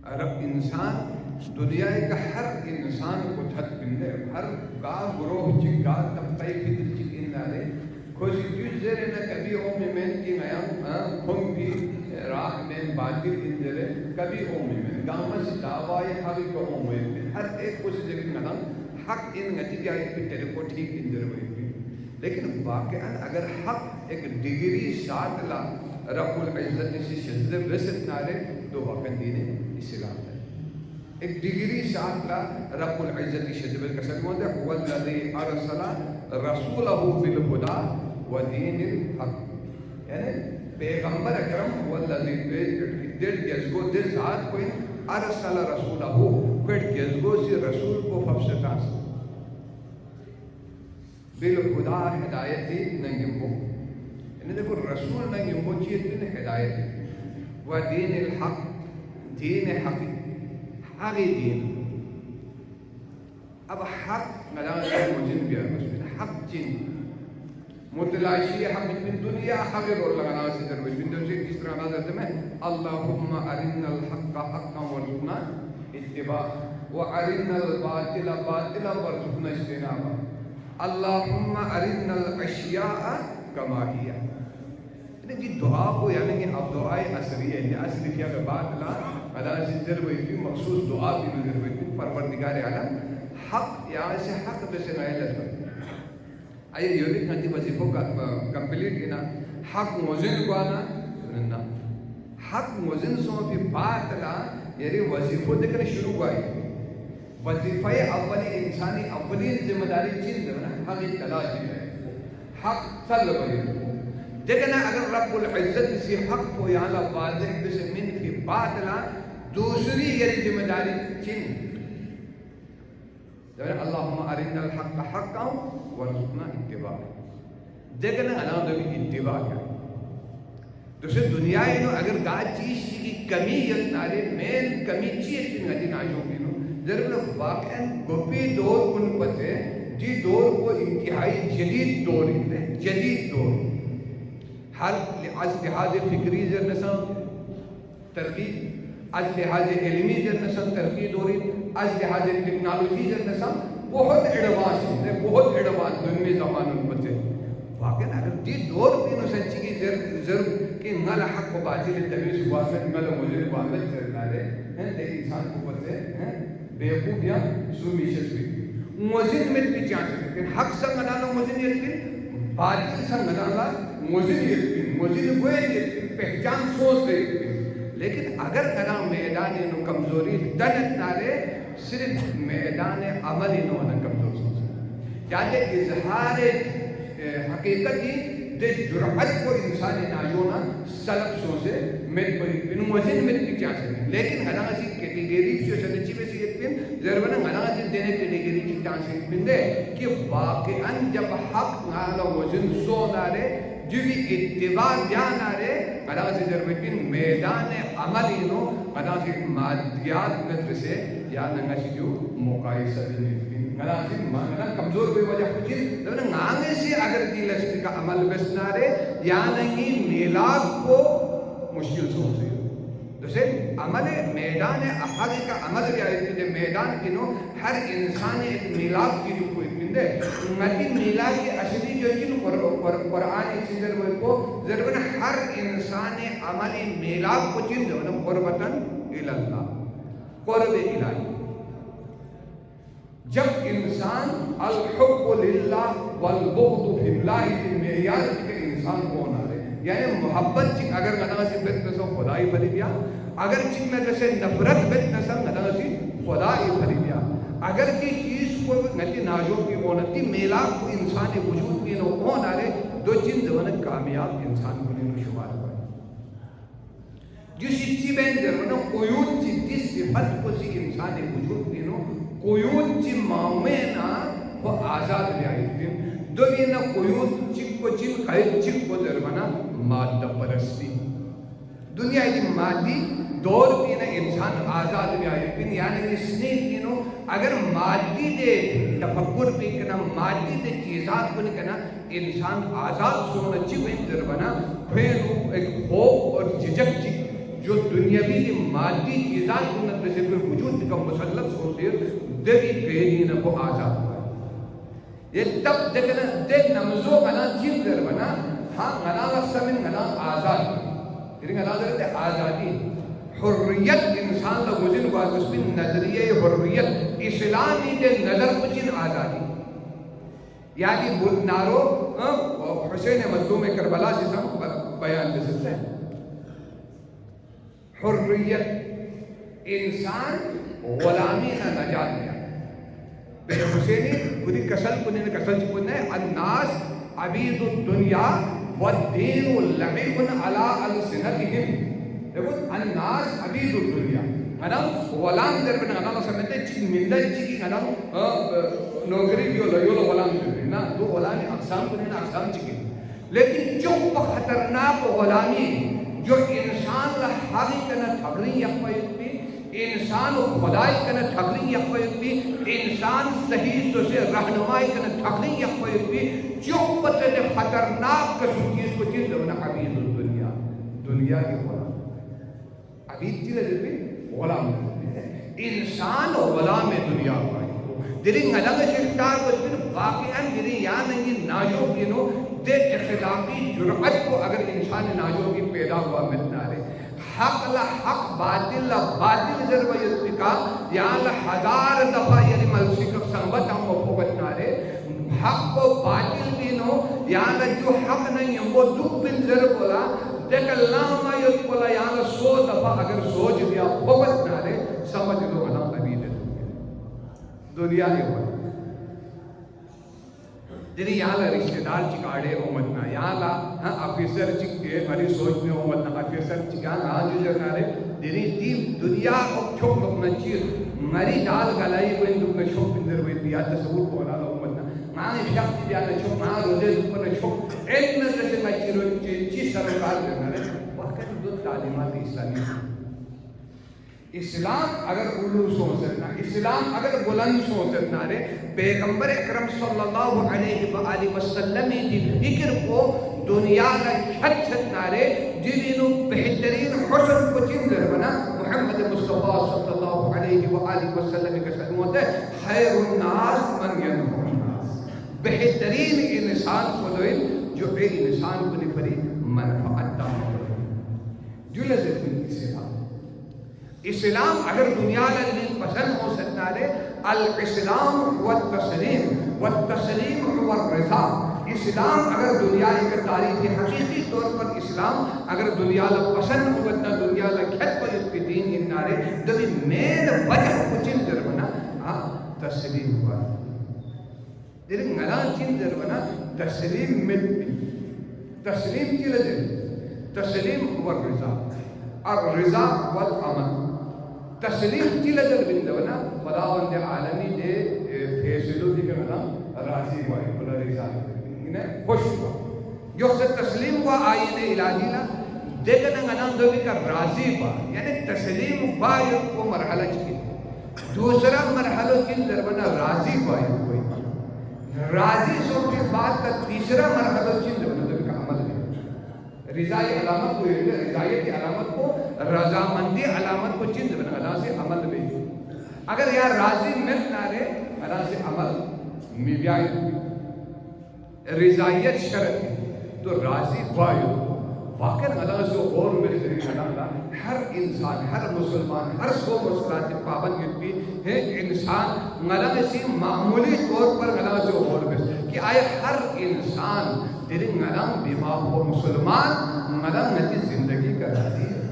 عرب انسان دنیا کا ہر انسان کو تھت بندے ہر گاہ گروہ چک گاہ طبقہ فکر چک اندارے خوشی جوش زیرے نہ کبھی اومی میں کی میاں کھنگ بھی راہ میں باطل اندرے کبھی اومی میں گاما سے دعوی حقی کو اومی میں ہر ایک کو سے جگہ نام حق ان نتیجہ ایک بھی تیرے کو ٹھیک اندر ہوئی بھی لیکن واقعاً اگر حق ایک ڈگری ساتھ لا رب العزت سے شدد وسط نارے تو واقعاً دین اسلام ہے ایک ڈگری ساتھ لا رب العزت شدد قسم ہوتا ہے وَالَّذِي أَرْسَلَ رَسُولَهُ بِالْهُدَى وَدِينِ الْحَقِّ یعنی پیغمبر اکرم وَالَّذِي دیر گزگو دیر ذات کوئی ارسل رسولہو کوئی گزگو سی رسول کو ففستا سی بالہدا ہدایت دی ننگمبو یعنی دیکھو رسول ننگمبو چیز دین ہدایت دی ودین الحق دین حقی حقی دین اب حق مدان مجن بیا حق جن متلاشی حق من دنیا حق رول لگانا سے در من دنیا کس طرح نظر میں اللہم ارنا الحق حقا ورزقنا اتباع وارنا الباطل باطلا ورزقنا اجتنابا اللہم ارنا الاشیاء کما ہی یعنی جی دعا کو یعنی کہ اب دعائے اصلی ہے یعنی اصلی کیا کہ باطلا اللہ سے در ہوئی تھی مخصوص دعا بھی نظر ہوئی تھی پروردگار عالم حق یہاں سے حق بے سے نائل ہے آئیے یونک ہنجی وظیفوں کا کمپلیٹ کینا حق موزن کو آنا سننا حق موزن سو بھی بات لا یعنی وظیفوں دیکھنے شروع کو آئی وظیفہ اولی انسانی اولی ذمہ داری چیز ہے حق تلاش ہے حق طلب ہے دیکھنا اگر رب العزت سے حق کو یہاں واضح بس من فی بات لا دوسری یعنی ذمہ داری چیز اللہم ارنا الحق حقا ورزقنا اتباع دیکھنا اللہ نے اتباع کیا دوسرے دنیا انو اگر گاہ چیز کی کمی یتنارے مین کمی چیز کی نتی ناشوں کی نو ضرور واقعاً گوپی دور کن پتے جی دور کو انتہائی جدید دور ہے جدید دور ہر از لحاظ فکری جرنسان ترقی از لحاظ علمی جرنسان ترقی دوری از لحاظ ٹیکنالوجی جرنسان بہت ایڈوانس ہے بہت ایڈوانس دنیا زمان پتے واقعاً اگر دی دور بھی سچی کی ضرور کہ نل حق کو باطل تمیز ہوا ہے نل مجھے باطل چلنا رہے ہیں لیکن انسان کو پتے ہیں بیوقوف یا سومیشس بھی موزن میں بھی چانس ہے لیکن حق سنگ ادانا موزن یقین باطل سنگ ادانا موزن یقین موزن کوئی یقین پہچان سوچ دے لیکن اگر کنا میدان انو کمزوری دنت نارے صرف میدان عمل انو انا کمزور سوچ یعنی اظہار حقیقتی دے جرعت کو انسانی ناجونا سلب سوچے مت بری انو وزن مت بھی چاہ سکتے لیکن ہنا سی کیٹیگری جو سنچی میں سی ایک پین ضرورنا ہنا سی دینے کیٹیگری کی چاہ سکتے دے کہ واقعاً جب حق نالا وزن سو نارے جو بھی اتباع جان آرے ہنا سی ضرورتین میدان عملی نو ہنا سی مادیات مدرسے یا نگا سی جو مقایسہ دینے گنا سی مانا کمزور کوئی وجہ پوچھیں لیکن نانے سے اگر دی لشکر کا عمل بسنارے یا نہیں میلاد کو مشکل سوچ ہے دوسرے عمل میدان احاقی کا عمل کیا ہے میدان کنو ہر انسان ایک میلاد کی جو کوئی پندے نتی میلاد کی اصلی جو چیز قرآن سیدر ہوئے کو ضرور ہر انسان عمل میلاد کو چیز جو قربتاً الاللہ قرب الہی جب انسان الحب للہ والبغض فی اللہ کی معیار کے انسان کو ہونا رہے یعنی محبت چک اگر غنا سے بیت نسو خدای فری بیا اگر چک میں جیسے نفرت بیت نسو غنا سے خدای فری بیا اگر کی چیز کو نتی ناجو کی ہونتی میلاد کو انسان وجود میں نو ہونا رہے دو چند ون کامیاب انسان کو نو شمار کرے جو سچی بین ضرورنا قیود چی جس صفت کو سی انسان وجود میں نو قیود چی معموینا وہ آزاد بھی آئی تھی دو بینا قیود چک کو چک خیل چک کو ضرورنا مادہ پرستی دنیا کی مادی دور بینا انسان آزاد بھی آئی تھی یعنی اس نے کینو اگر مادی دے تفکر بھی کنا مادی دے چیزات کو نکنا انسان آزاد سونا چک ضرورنا پھر ایک خوف اور ججک چک جو دنیاوی دی مادی چیزان کو نترسے پر وجود کا مسلط سوچیر دری پیدین کو آزاد ہوا یہ تب دیکھنا دے نمزو گنا چیز در بنا ہاں گنا لسمن گنا آزاد یہ گنا در تے آزادی حریت انسان لگوزن کو اس میں نظریہ حریت اسلامی دے نظر کچھ آزادی یعنی بود نارو حسین مظلوم کربلا سے سم بیان دے سکتے ہیں حریت انسان غلامی نہ نجات دیا بے حسینی کدی کسل کنی نے کسل چکنے الناس عبید الدنیا والدین لمعن علی السنتهم دیکھو الناس عبید الدنیا انام غلام در بنا انام سمجھتے چیز مندہ چیزی انام نوکری یولا غلام در بنا دو غلامی اقسام کو نہیں اقسام چیزی لیکن جو خطرناک غلامی جو انسان لحاقی کنا تھگری یقویت بھی انسان خدای کنا تھگری یقویت بھی انسان صحیح تو سے رہنمائی کنا تھگری یقویت بھی جو پتر خطرناک کسو چیز کو چیز در بنا عبید الدنیا دنیا کی غلام عبید چیز در بنا غلام انسان غلام دنیا پائی دری نلنگ شکار کو اس میں واقعاً دری یا نہیں ناجو بینو دے اخلاقی جرعت کو اگر انسان ناجو کی پیدا ہوا ملنا رہے حق لحق باطل باطل ضرورت بکا یا ہزار دفعہ یعنی ملسی کا سنبت ہم مفوقت نارے حق کو باطل بینو یا جو حق نہیں ہے وہ دو بن ضرور بولا دیکھ اللہ ما یت بولا یا 100 دفعہ اگر سوچ دیا فوقت نارے سمجھ لو اللہ عبید دنیا نہیں ہوا جنہی یہاں لا رشتہ دار چکاڑے امتنا یہاں لا افیسر چکے ہماری سوچ میں امتنا افیسر چکا نا جو جنارے جنہی تیم دنیا اب چھوک اپنا چیز مری ڈال گلائی ہوئی اندر چھوک اندر ہوئی دیا تصور کو بنا امتنا مانے شخص دیا چھوک ماں روزے پر چھوک ایک نظر سے میں چیرو چیز سرکار جنارے واقعی دو تعلیمات اسلامی اسلام اگر علو سو سکنا اسلام اگر بلند سو سکنا رہے پیغمبر اکرم صلی اللہ علیہ وآلہ وسلم کی فکر کو دنیا کا چھت سکنا رہے جنہوں بہترین حسن کو چندر بنا محمد مصطفیٰ صلی اللہ علیہ وآلہ وسلم کا سلمت ہے خیر الناس من ینفع الناس بہترین انسان کو دوئل جو بے انسان کو نفری منفعت دامن جو لذت من اسلام اسلام اگر دنیا لگنے پسند ہو سکتا ہے الاسلام والتسلیم والتسلیم والرضا اسلام اگر دنیا ایک تاریخ حقیقی طور پر اسلام اگر دنیا لگ پسند ہو سکتا دنیا لگ کھت پر اس کی دین انارے دلی مین وجہ کچھ در بنا تسلیم ہوا دلی نلا چین در بنا تسلیم مل تسلیم کی لجے تسلیم والرضا الرضا والعمل تسلیم کی لدر بندونا خداوند عالمی دے فیصلو دی کرنا راضی ہوئی بلا رضا انہیں خوش ہوا جو سے تسلیم ہوا آئین الہی لا دیکھنا گنام دوی کا راضی ہوا یعنی تسلیم ہوا کو مرحلہ چکی دوسرا مرحلہ چن دربنا راضی ہوا کوئی راضی سو کے بعد تک تیسرا مرحلہ چن دربنا دوی کا عمل رضائی علامت کو رضایت کی علامت کو رضامندی علامت کو چند بنا اللہ سے عمل میں اگر یہاں راضی ملت نہ رہے اللہ سے عمل میبیائی رضایت شرط تو راضی بھائیو واقعا اللہ سے اور بہترین اللہ ہر انسان ہر مسلمان ہر سو مسلمان کی پابند بھی ہے انسان اللہ سے معمولی طور پر اللہ سے اور بہترین کہ آئے ہر انسان تیرے نرم بیمار ہو مسلمان نرم نتی زندگی کا راضی ہے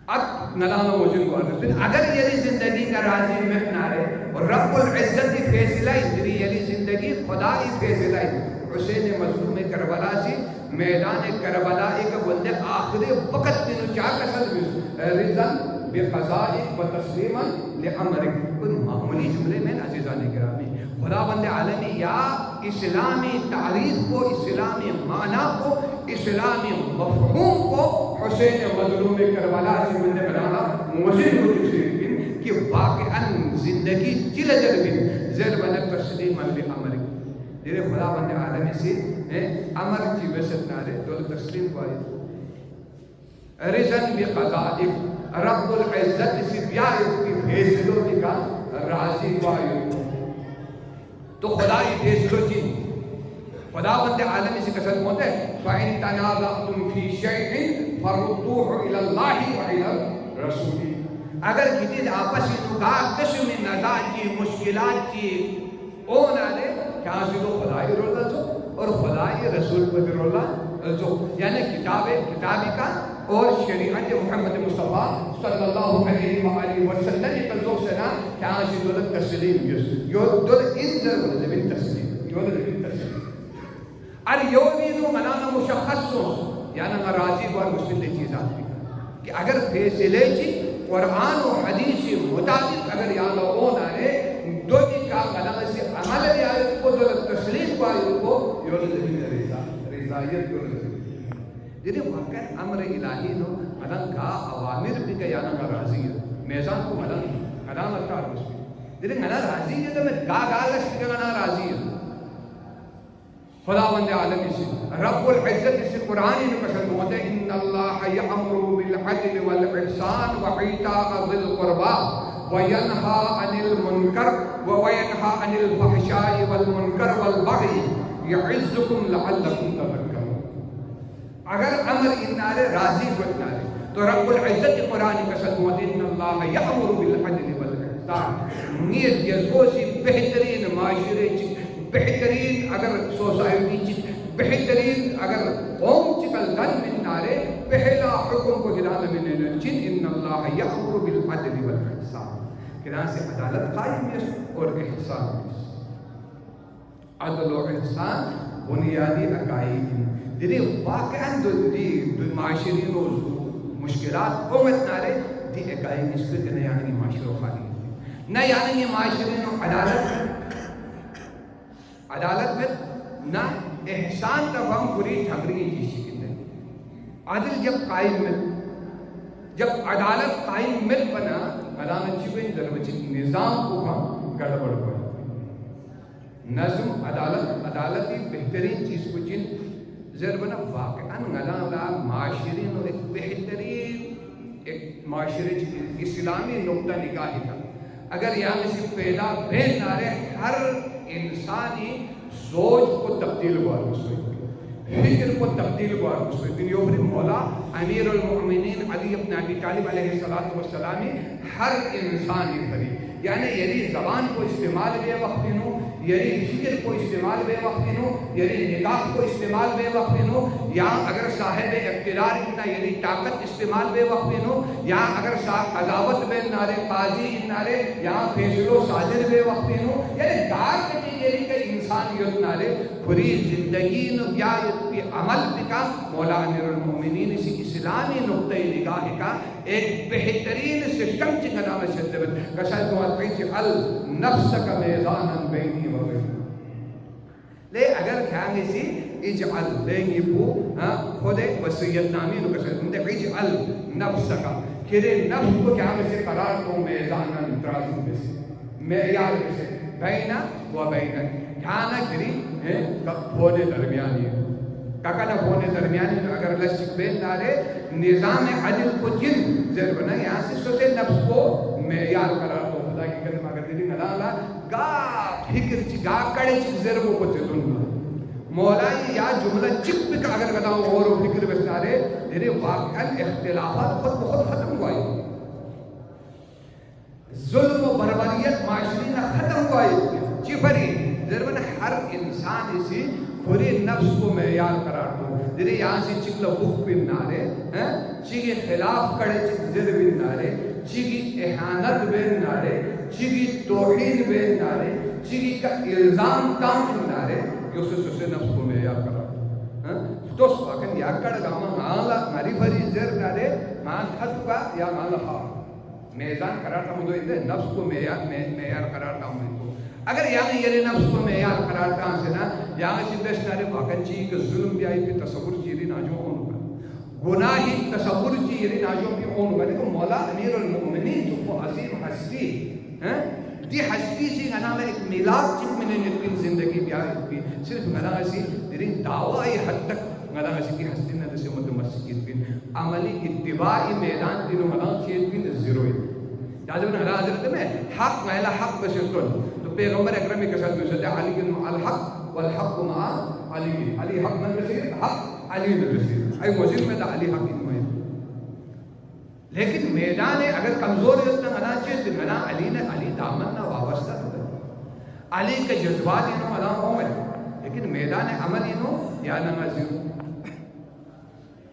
اب نرم موجود کو عرض اگر یہ زندگی کا راضی میں نہ رہے اور رب العزت کی فیصلہ تیری یہ زندگی خدا کی فیصلہ حسین مظلوم کربلا سے میدان کربلا ایک بندے آخری وقت تینوں چاہ کسل رضا بقضائک و تسلیما لعمرک کوئی معمولی جملے میں عزیزان گرامی خدا بند عالمی یا اسلامی تعریف کو اسلامی معنی کو اسلامی مفہوم کو حسین مظلوم کربلا سے بندے بنانا موجود ہو چکے کہ واقعاً زندگی چل جل بن زیر بنا تسلیما لعمرک جیرے خدا بند عالمی سے امر کی وسط نارے دول تسلیم پائی رضن بقضائک رب العزت سے پیار کی فیصلوں کا راضی وایو تو خدای فیصلوں چی خداوند عالمی سے قسم ہوتا ہے فَإِن تَنَازَعْتُمْ فِي شَيْءٍ فَرُدُّوهُ إِلَى اللَّهِ وَإِلَى الرَّسُولِ اگر کسی آپس میں قسم نزاع کی مشکلات کی اون آلے کیا سے تو خدای رولا جو اور خدای رسول پر رولا جو یعنی کتابی کا اور شریعت محمد مصطفیٰ صلی اللہ علیہ وآلہ وسلم کا جو سنا کیا سے دولت تسلیم یو دول انزر ولزمین تسلیم یو لزمین تسلیم اریونی منانا مشخص یعنی راضی بار مسلم دے چیز آتی کہ اگر فیصلے چی قرآن و حدیث مطابق اگر یا لوگوں آنے دو کی کا منانا سے عمل لے آئے کو دو تسلیم پائی کو یوں زمین رضایت کو جنہیں واقع امر الہی نو منان کا عوامر بھی کہ یعنی راضی ہے میزان کو منان اکار مسلم جنہیں منان راضی ہے تو میں گا لشک کے منان راضی ہے خداوند عالمی سے رب العزت سے قرآنی میں قسم ہوتا ہے ان اللہ یأمر بالعدل والاحسان وایتاء ذی القربى وینہا عن المنکر وینہا عن الفحشاء والمنکر والبغی یعظکم لعلکم تذکرون اگر امر انارے راضی بنارے تو رب العزت قرآنی قسم ہوتا ہے ان اللہ یأمر بالعدل والاحسان نیت یزو سی بہترین معاشرے بہترین اگر سوسائٹی چی بہترین اگر قوم چکل دن من نارے پہلا حکم کو جلال من چن ان اللہ یأمر بالعدل والاحسان کہنا سے عدالت قائم ہے اور احسان ہے عدل و احسان بنیادی عقائد جنہیں واقعاً دی معاشرین و مشکلات قومت نارے دی عقائد اس کے نہ یعنی معاشر و خالی نہ یعنی معاشرین و عدالت میں نہ احسان کا ہم پوری ٹھمری کی شکل ہے عدل جب قائم مل جب عدالت قائم مل بنا عدالت چوئیں ضرورت نظام کو ہم گڑبڑ پڑ نظم عدالتی بہترین چیز کو چن ضرور بنا واقعاً عدالت معاشرین اور ایک بہترین ایک معاشرے اسلامی نقطہ نگاہ کا اگر یہاں سے پیدا بین نارے ہر انسانی سوچ کو تبدیل ہوا فکر کو تبدیل ہوا دنیا مولا امیر المؤمنین علی ابن ابی طالب علیہ السلام ہر انسانی فریق یعنی یعنی زبان کو استعمال بے وقت نو یعنی فکر کو استعمال بے وقت نو یعنی نگاہ کو استعمال بے وقت نو یا اگر صاحب اقتدار اتنا یعنی طاقت استعمال بے وقت نو یا اگر صاحب عذابت بے نارے قاضی نارے یا فیصلو صادر بے وقت نو یعنی دار کٹی یعنی کہ انسانیت نارے پوری زندگی نو بیایت پی عمل بکا مولا امیر المؤمنین اسی اسلامی نقطہ نگاہ کا ایک بہترین سسٹم چکا نام شدبت کسائل کو اجعل نفسک میزانا بینی و بین لے اگر کھانگی سی اجعل لینگی پو خود وسیعت نامی نو کسائل اجعل نفسک کھرے نفس کو کیا میں سے قرار کو میزانا ترازو میں سے معیار میں سے بینا و بینا کھانا کھری ہونے درمیانی ہے کاکانا ہونے درمیانی اگر لشک بین نارے نظام عدل کو جن ضرور بنا یہاں سے سوچے نفس کو معیار قرار کو خدا کی قدم اگر دیدی نلالا گا فکر چی گا کڑے چی ضرور کو چلوں مولائی یا جملہ چپ کا اگر بتاؤں غور و فکر بستارے میرے واقعاً اختلافات خود بخود ختم ہوئی ظلم و بربریت معاشرین ختم ہوئی چپری ضرور ہر انسان اسی کھوری نفس کو معیار قرار دو جنہیں یہاں سے چکلہ بک بن نارے چیگی خلاف کڑے چک زر بن نارے چیگی احانت بن نارے چیگی توحید بن نارے چیگی کا الزام کام بن نارے یہ سے نفس کو معیار قرار دو تو سواکن یا کڑ گاما مالا ماری بھری زر نارے مان تھت کا یا مالا خواب میزان قرار تھا مدو اندے نفس کو معیار قرار تھا مدو اگر یہاں یہ نفس کو معیار قرار کہاں سے نا یہاں سے دس نارے واقعاً چیئے کہ ظلم بھی آئی پہ تصور چیئے ناجو اون ہوگا گناہی تصور چیئے ناجو بھی اون ہوگا لیکن مولا امیر المؤمنین جو کو عظیم ہستی دی ہستی سے گناہ ایک میلاد چک میں نے نکل زندگی بھی آئی پہ صرف گناہ سی لیکن دعوی حد تک گناہ سی کی ہستی نے دسے مدد مسجد بھی بین عملی اتباعی میدان دینو ملان چیز بین زیروی یاد بنا حضرت میں حق مہلا حق بشرطن تو پیغمبر اکرمی کے ساتھ بشرط علی مع الحق والحق مع علی علی حق من بشیر حق علی من بشیر ای مزید میں دا علی حق انموئے لیکن میدان اگر کمزور ہوتا منا چیز منا علی نے علی دامن نہ وابستہ ہوتا علی کے جذبات انہوں منا ہوئے لیکن میدان عمل انہوں یا نہ زیرو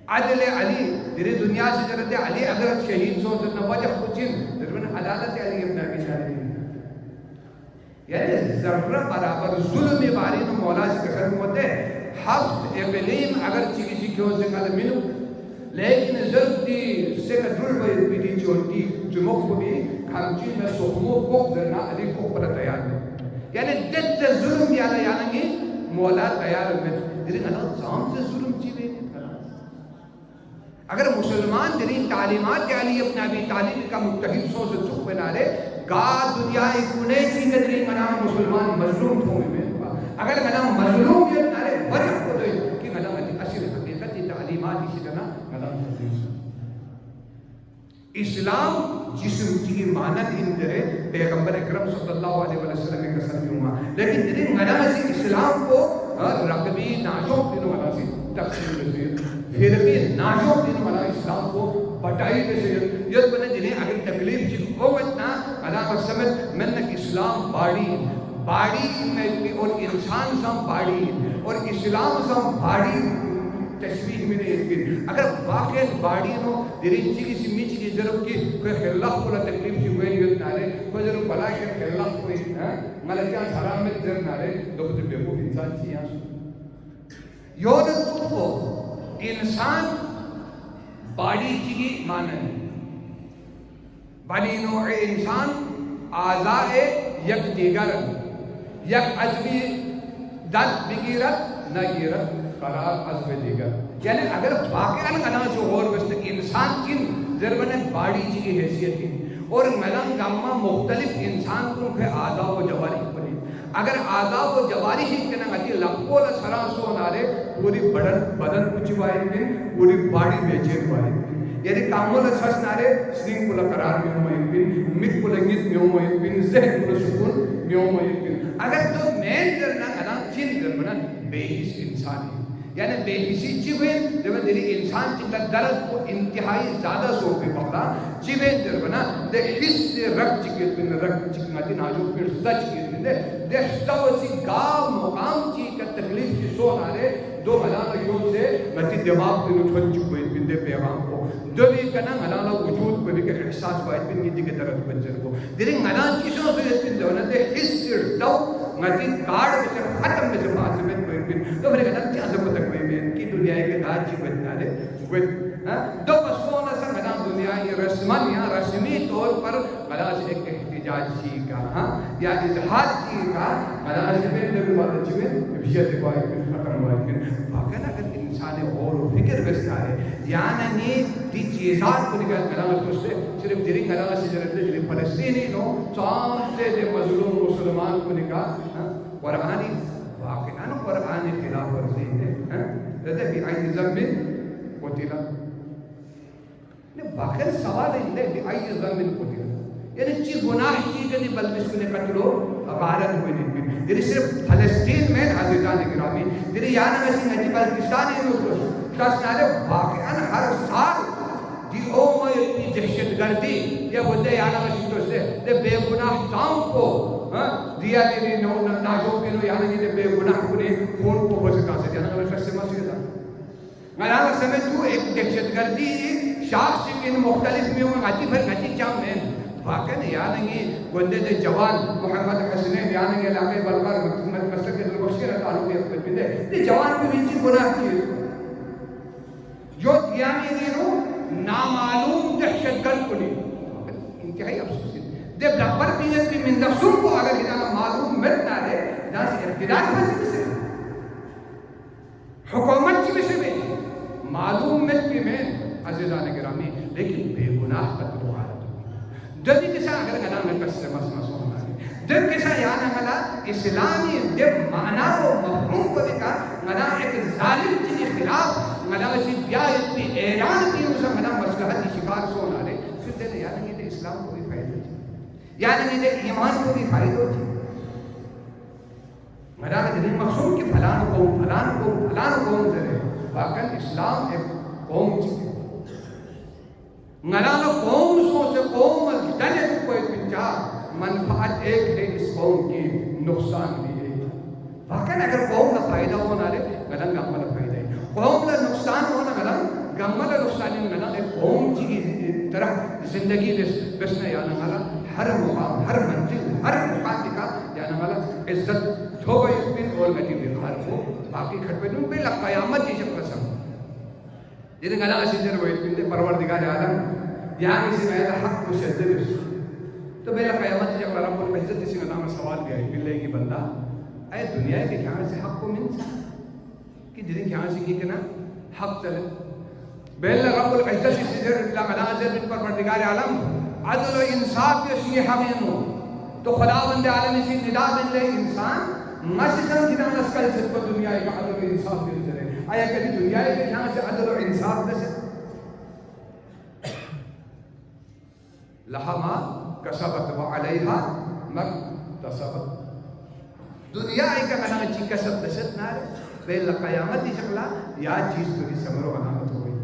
عدل علی دیرے دنیا سے جرد علی اگر شہید سو تو وجہ کچن درمن عدالت علی ابن ابی طالب یعنی ذرہ برابر ظلم باری نو مولا سے قسم ہوتے ہفت اقلیم اگر چیزی کیوں سے کل ملو لیکن ضرورتی سے کا دل بھائی بیدی چونٹی جمعہ کو بھی کھانچی میں سوکمو کوک درنا علی کوک پر تیار ہے یعنی دت ظلم یعنی مولا تیار ہے لیکن اللہ سام سے ظلم چیزیں اگر مسلمان دینی تعلیمات علی ابن ابی طالب کا متحد سو سے چک بنا لے گا دنیا کنے چیز دینی منا مسلمان مظلوم ہوئے میں اگر منا مظلوم یہ نارے وجہ کو دے کہ منا اصل حقیقت تعلیمات اسی طرح منا اسلام جسم کی مانت اندرے پیغمبر اکرم صلی اللہ علیہ وسلم کا سرمیوما لیکن دینی منا سے اسلام کو رقبی ناشوق دینو منا سے تقسیم رسید پھر بھی ناشوق دینو منا اسلام کو بٹائی رسید یہ بنا جنہیں اگر تکلیف چیز ہوتنا اللہ سمت منک اسلام باڑی میں اور انسان سام باڑی اور اسلام سام باڑی تشبیح میں نہیں اگر واقع باڑی نو دیرین چیزی سی میچ کی ضرور کی کوئی خلاف کو تکلیف چی ہوئے نہیں ہوتا ہے کوئی ضرور بلا کے خلاف کوئی ملکیان حرام میں ضرور نہ رہے دو کچھ بے خوف انسان چی یہاں یودت کو انسان باڑی چیزی مانا ہے بنی نوع انسان آزائے یک دیگر یک عجبی دت بگیرت نہ گیرت قرار عزم دیگر یعنی اگر واقعاً انا جو غور بستے انسان کن ضرورن باڑی چی کی حیثیت کی اور ملنگ گامہ مختلف انسان کو کہ آزا و جواری پڑی اگر آزا و جواری ہی کنا گتی لکھو لسران سو نارے پوری بدن کچھ بائی میں پوری باڑی بیچے بائی یعنی کامو لسرس نارے سنگ کو لقرار میں ہوئی پن مک کو لنگیت میں ہوئی پن ذہن کو لسکون میں ہوئی پن اگر تو مین درنا انا چین درنا بے حس انسانی یعنی بے حسی چیویں جب دیری انسان چکا درد کو انتہائی زیادہ سو پہ پکڑا چیویں در بنا دے حس سے رکھ چکیت بن رکھ چکناتی ناجو پھر سچ کیت بن دے سو سی گاہ مقام چی کا تکلیف کی سو نارے دو ملانا یوں سے متی دماغ دنو تھن چکوئے بن دے پیغام کو دو بھی کنا ملانا وجود پر بھی کہ احساس باید بن گی دیکھ درد بنجر کو دیری ملان چیزوں سے بن دے دے حس سے دو متی کارڈ میں سے ختم میں سے بات سے بن کوئی بن تو میرے کہتا کیا سب تک کوئی بن کی دنیا کے داد چی بننا دے دو بسونا سا مدام دنیا یہ رسمان یا رسمی طور پر ملاز ایک احتجاج چی کا یا اظہار چی کا ملاز میں نبی بات چی میں بھیت کو آئی ختم ہوا ہے واقعا اگر انسان غور و فکر بستا ہے یعنی تی چیزات کو نکال ملاز تو سے صرف جری ملاز سے جرد جری فلسطینی نو چاند سے دے مظلوم مسلمان کو نکال قرآنی واقعا قرآن خلاف ورزی ہے رہتے بھی آئی ذنب قتلا واقعا سوال ہے بھی آئی ذنب قتلا یعنی چی گناہ چی کہ نہیں بلکہ نے قتلو غارت ہوئی نہیں یعنی صرف فلسطین میں عزیزان گرامی یعنی یعنی ویسی نجی بلکستانی میں تاس نالے واقعا ہر سال دی اومہ اتنی دہشت گردی یہ بندے یعنی ویسی تو سے دے بے گناہ کام کو دیا دیلی ناجو پینو یعنی دے بے گناہ کنے خون کو ہو سکا سے یعنی ویسی سے مسئلہ تھا میں سمجھ تو ایک دہشت گردی شاخ سے کن مختلف میں ہوں غاتی پھر غاتی چاہوں میں واقعا یعنی گندے دے جوان محمد حسنین یعنی علاقے بلغار محمد مستق دلبخشی رہا تعلق دے خود بندے دے جوان کو بیچی گناہ کیے جو دیانی دینو نامعلوم دہشت گرد کو نہیں انتہائی افسوس ہے دے بلکبر پیجت کی من دفسون کو اگر ادانا معلوم ملنا ہے دا سے ارتداد بچی بسے حکومت چی بسے میں معلوم ملت کی میں عزیزان گرامی لیکن بے گناہ قتل و غارت ہوئی دلی کسا اگر گنا میں پس سے مسئلہ سونا ہے دل کسا یانا گنا اسلامی دل معنی و مفہوم کو دکھا گنا ایک ظالم چیزی خلاف ملاسی بیایت بھی اعلان کی اسا ملا مصلحتی شکار سون آرے پھر دے یعنی یہ اسلام کو بھی فائدہ ہوتی یعنی یہ ایمان کو بھی فائدہ ہوتی ملا جنہیں مقصود کہ فلان قوم دے واقعا اسلام ایک قوم چکے ملا قوم سو سے قوم دنے تو کوئی پنچا منفعت ایک ہے اس قوم کی نقصان بھی ہے واقعا اگر قوم کا فائدہ ہونا رے ملا گمل فائدہ ہے قوم کا نقصان ہونا ملا گمل نقصان ملا ایک قوم کی طرح زندگی بسنا یعنی ملا ہر مقام ہر منزل ہر مقام کا یعنی ملا عزت دھو گئی پن اور گٹی بیخار کو باقی کھٹ پہ نوں بے قیامت کی شکل سم جنہیں گلا سیدھر وہ پن دے پروردگار عالم یہاں کسی میں حق مشدد تو بے قیامت کی شکل رب العزت اسی نام سوال بھی آئی ملے گی بندہ اے دنیا کے کہاں سے حق کو مل سکتا کہ جنہیں کہاں سے کی کنا حق چلے بیل رب العزت اسی در اللہ مناظر بن پروردگار عالم عدل و انصاف کے اسی حمین ہو تو خداوند عالم اسی ندا بن لے انسان مسجد جنہ نسکل سے پر دنیا کا عدل و انصاف دل چلے آیا کبھی دنیا کے کہاں سے عدل و انصاف دے سے لہا ما کسبت و علیہا مکتسبت دنیا ایک کنا چی کسب دشت نہ رہے بیل قیامتی شکلا یا چیز تو سمر و علامت ہو گئی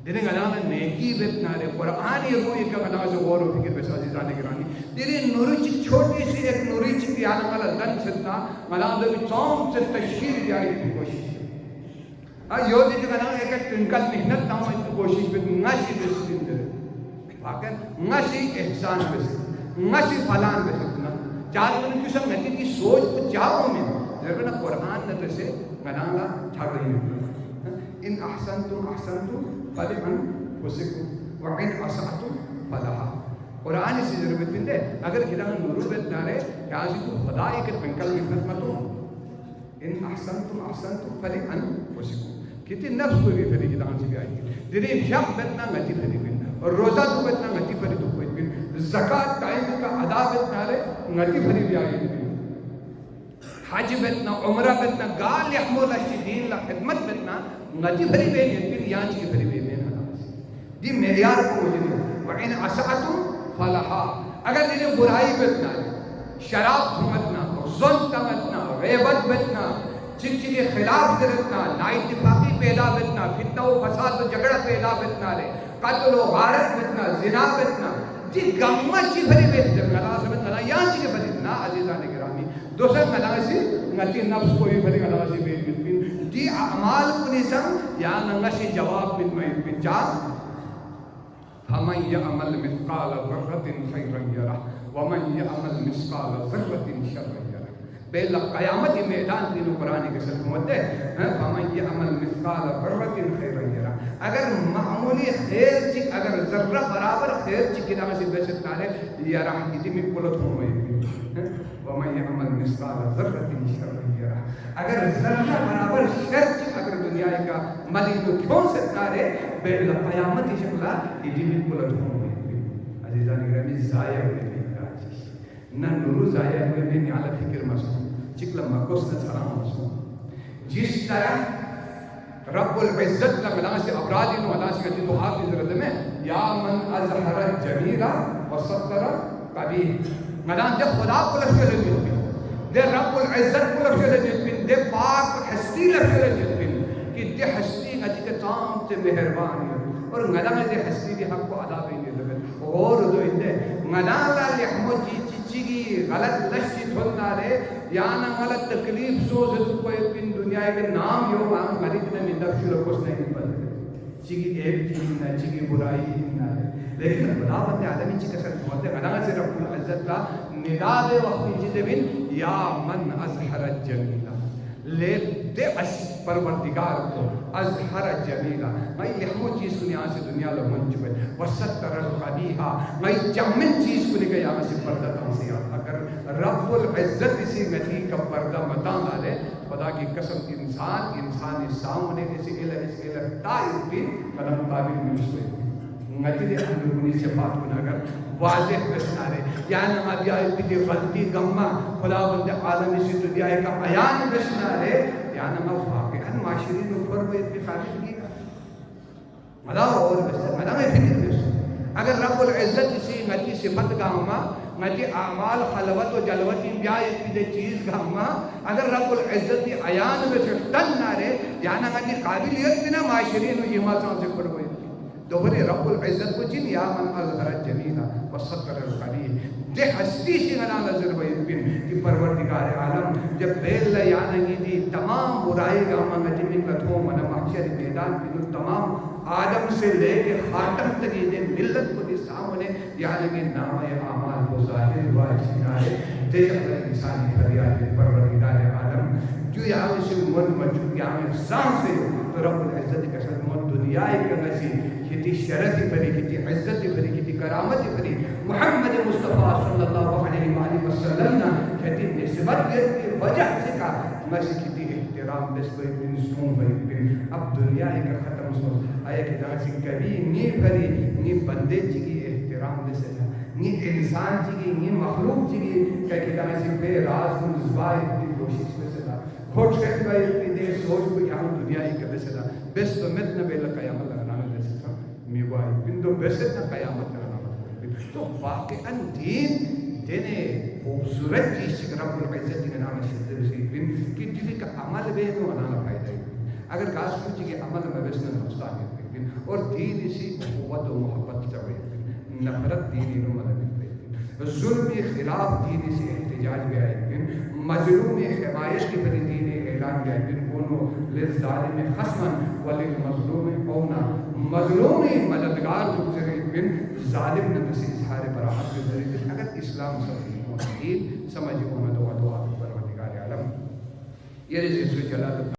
دنیں علامت نیکی بیت نہ رہے قرآن یہ روی کا کنا سے غور و فکر بس عزیزان گرانی دنیں نوری چی چھوٹی سی ایک نوری چی پیانا والا لن ستنا ملام دو بھی چوم سے تشہیر جاری کی کوشش یو دیکھ کنا ایک تنکل محنت نام ہے کوشش بیت ناشی بیس دن دے واقعا ناشی احسان بیس ناشی فلان بیس چار دن کسا نتی کی سوچ کو چاہوں میں لیکن قرآن نظر سے منانا چھاگ رہی ہے ان احسنتم فلأنفسکم وان اسأتم فلہا قرآن اسی ضرورت بندے اگر کھلانا نروبت نہ رہے کیا جی تو خدا ایک تنکل محنت متو ان احسنتم فلأنفسکم کتی نفس کو بھی پھری کتان سے بھی آئی گی دیرے شب بتنا گتی پھری بن اور روزہ تو بتنا گتی پھری تو کوئی بن زکاة ٹائم کا ادا بتنا رہے گتی پھری بھی آئی گی حج بتنا عمرہ بتنا گال یحمل الشدین لا خدمت بتنا گتی پھری بھی پھر یہاں چی پھری بھی دی معیار کو مجھے وَإِنْ أَسَعَتُمْ فَلَحَا اگر دینے برائی بتنا شراب تھمتنا ظلم تمتنا غیبت بتنا چکی کے خلاف درتنا نااتفاقی پیدا بتنا فتنہ و فساد و جگڑا پیدا بتنا لے قتل و غارت بتنا زنا بتنا جی گمہ چی بھری بیتنا اللہ سمجھنا اللہ یہاں چی بھری نا عزیزان گرامی دوسرے اللہ سے نتی نفس کوئی بھری اللہ سے بیت بین جی اعمال کو نسان یا ننگشی جواب بن جاب فَمَنْ يَعْمَلْ مِثْقَالَ ذَرَّةٍ خَيْرًا يَرَهُ وَمَنْ يَعْمَلْ مِثْقَالَ ذَرَّةٍ شَرًّا يَرَهُ بے قیامت میدان دینو قرآن کے ساتھ ہوتے ہیں فَمَنْ يَعْمَلْ مِثْقَالَ ذَرَّةٍ خَيْرًا يَرَهُ اگر معمولی خیر چک اگر ذرہ برابر خیر چک کنا سے بشت نارے یَرَهُ اتی میں قلت ہوں میں وَمَنْ يَعْمَلْ مِثْقَالَ ذَرَّةٍ شَرًّا يَرَهُ اگر ذرہ برابر شر چک اگر دنیا کا ملید کیوں سکتا رہے بے قیامت شکلا اتی میں قلت ہوں میں عزیزان گرامی ضائع ہوئے نہ نورو ضائع ہوئے میں نیالہ فکر مسئول چکلا مکوس نہ سلام مسئول جس طرح رب العزت لگنا سے ابرادین و اللہ سے کہتی تو آپ کی ضرورت میں یا من اظہر جمیلہ و ستر قبیح مدان دے خدا کو لفظ لجل بین دے رب العزت کو لفظ لجل بین دے پاک ہستی لفظ لجل بین کہ دے ہستی نتی کے تام سے مہربانی اور مدان دے ہستی دی حق کو ادا بین دے غور دو اندے مدان لالی احمد جی چیگی غلط لشتی تھوڑنا رہے یانا غلط تکلیف سوز کوئی پن دنیا کے نام یو آن غریب نے من دفشی رکھوس نہیں پڑھے چیگی ایک چیگی نہ چیگی برائی نہ رہے لیکن خدا بندے آدمی چی کسر ہوتے غدا سے رب العزت لا ندا دے وقتی چیزے بن یا من ازہر جمیلہ لے دے پروردگار کو ازہر جمیلہ میں یہمو چیز کو یہاں سے دنیا لو منچوے وستر القبیحہ میں جمن چیز کو لکھے یہاں سے پردہ تنسیات اگر رب العزت اسی نتی کا پردہ مدان آلے خدا کی قسم انسانی سامنے کسی علم تائر بھی قدم قابل منشوے نتی دے اندرونی صفات کو اگر واضح بسنارے یعنی نمابی آئیت بھی غلطی گمہ خدا بند عالمی سے دنیا کا عیان بسنارے یعنی نماب واقعاً معاشرین اوپر وہ اتفاقی ملاو اور بس ملا میں فکر بس اگر رب العزت اسی نتی صفت گاما نتی اعمال خلوت و جلوت بیا ایک چیز گاما اگر رب العزت عیان میں سے تن نہ رہے یعنی نتی قابلیت بنا معاشرین و جمع سان سے پڑھ ہوئے دوبرے رب العزت کو جن یا من اظہر الجمیلہ وسطر القلیل دے ہستی سی غنا نظر بین کہ پروردگار عالم جب بیل یعنی دی تمام برائی گاما نتی من لتھو من محشر میدان بین تمام آدم سے لے کے خاتم تک یہ ملت کو دی سامنے یعنی نام اعمال کو ظاہر ہوا جنائے دے اگر انسانی فریاد پروردگار عالم جو یہاں سے من مجھو یہاں سانس ہے تو رب العزت کا ساتھ من دنیا کا نسی کتی شرف فری کتی عزت فری کتی کرامت فری محمد مصطفیٰ صلی اللہ علیہ وآلہ وسلم نا کہتی نسبت کی وجہ سے کا مسی کتی احترام نسبت بن سون بن اب دنیا کا ختم سو آئے کہ جہاں سے کبھی نی فری نی بندے چکی احترام دے سکا نی انسان چکی نی مخلوق چکی کہ جہاں سے بے راز کو نزبائی اتنی کوشش میں سے کھوٹ کہتے گا اتنی دیر سوچ کو یہاں دنیا ہی کر دے سکا بس تو مت نہ بیلہ قیامت لگانا دے سکا میوائی بندو بیست نہ قیامت لگانا تو واقعاً دین دینے خوبصورت چیز سے رب العزت دینے نام سے رسید بن کہ جلی کا عمل بے تو انانا فائدہ ہے اگر گاس پوچھے کہ عمل میں بسن مستاقت بن اور دین اسی قوت و محبت چوئے بن نفرت دینی نو مدد بن ظلم خلاف دین اسی احتجاج بے آئے بن مظلوم حمایت کی بری دین اعلان بے آئے بن کونو للظالم خصماً وللمظلوم اونا مظلوم مددگار گزرے بن ظالم نبسی اظہار براحت گزرے بن اگر اسلام صحیح و حقیق سمجھ اونا دعا دعا پروردگار عالم یہ رضی جلالت